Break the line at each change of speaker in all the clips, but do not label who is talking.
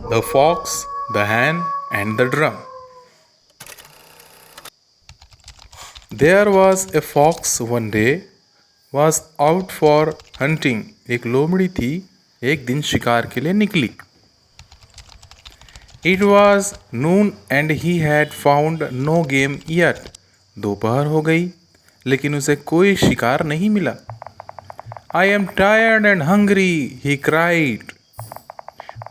The Fox, the Hen, and the Drum. There was a fox one day was out for hunting. एक लोमड़ी थी, एक दिन शिकार के लिए निकली. It was noon and he had found no game yet. दोपहर हो गई, लेकिन उसे कोई शिकार नहीं मिला. I am tired and hungry, he cried.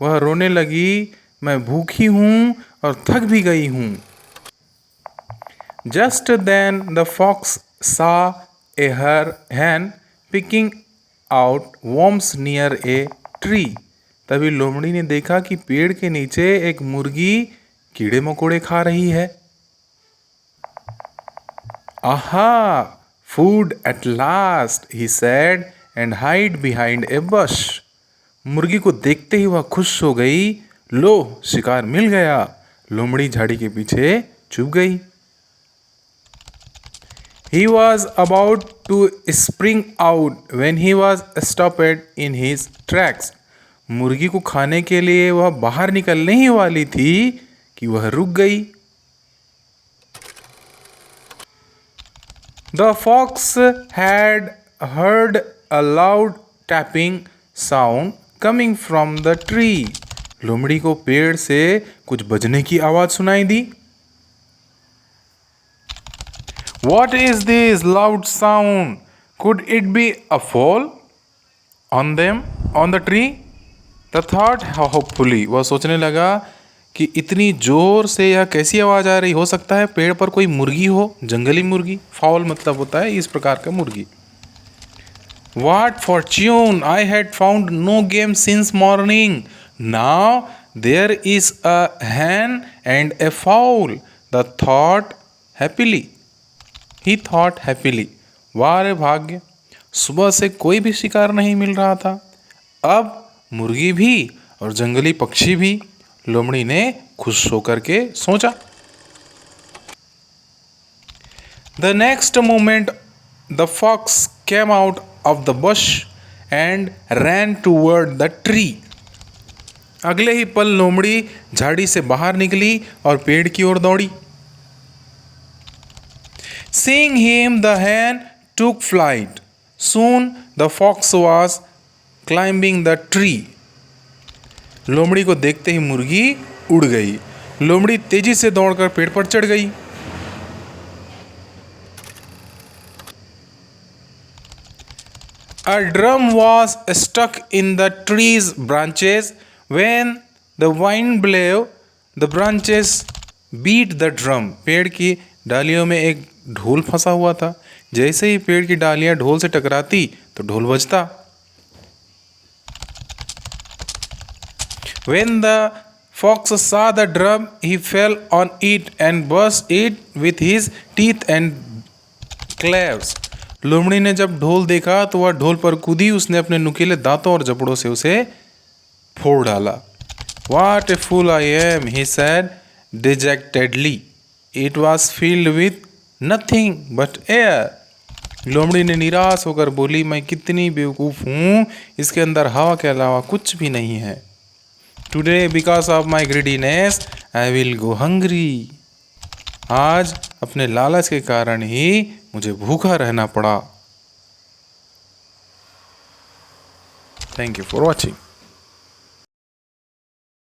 वह रोने लगी, मैं भूखी हूँ और थक भी गई हूँ. Just then the fox saw a hen picking out worms near a tree. तभी लोमड़ी ने देखा कि पेड़ के नीचे एक मुर्गी कीड़े मकोड़े खा रही है. Aha! Food at last, he said and hid behind a bush. मुर्गी को देखते ही वह खुश हो गई. लो, शिकार मिल गया. लोमड़ी झाड़ी के पीछे छुप गई. He was about to spring out when he was stopped in his tracks. मुर्गी को खाने के लिए वह बाहर निकलने ही वाली थी कि वह रुक गई. The fox had heard a loud tapping sound coming from the tree. लोमड़ी को पेड़ से कुछ बजने की आवाज सुनाई दी. What is this loud sound? Could it be a fall on the tree? The thought hopefully. वह सोचने लगा कि इतनी जोर से यह कैसी आवाज आ रही. हो सकता है पेड़ पर कोई मुर्गी हो, जंगली मुर्गी. फाउल मतलब होता है इस प्रकार का मुर्गी. What fortune! I had found no game since morning. Now there is a hen and a fowl. The thought happily. He thought happily. वाह रे भाग्य, सुबह से कोई भी शिकार नहीं मिल रहा था, अब मुर्गी भी और जंगली पक्षी भी. लोमड़ी ने खुश होकर के सोचा. The next moment the fox came out of the bush and ran toward the tree. अगले ही पल लोमड़ी झाड़ी से बाहर निकली और पेड़ की ओर दौड़ी. Seeing him, the hen took flight. Soon the fox was climbing the tree. लोमड़ी को देखते ही मुर्गी उड़ गई. लोमड़ी तेजी से दौड़कर पेड़ पर चढ़ गई. A drum was stuck in the tree's branches. When the wind blew, the branches beat the drum. पेड़ की डालियों में एक ढोल फंसा हुआ था. जैसे ही पेड़ की डालियां ढोल से टकराती तो ढोल बजता. When the fox saw the drum, he fell on it and burst it with his teeth and claws. लोमड़ी ने जब ढोल देखा तो वह ढोल पर कूदी. उसने अपने नुकीले दांतों और जबड़ों से उसे फोड़ डाला. What a fool I am, he said dejectedly. It was filled with nothing but air. लोमड़ी ने निराश होकर बोली, मैं कितनी बेवकूफ़ हूँ, इसके अंदर हवा के अलावा कुछ भी नहीं है. Today because of my greediness I will go hungry. आज अपने लालच के कारण ही मुझे भूखा रहना पड़ा. Thank you for watching.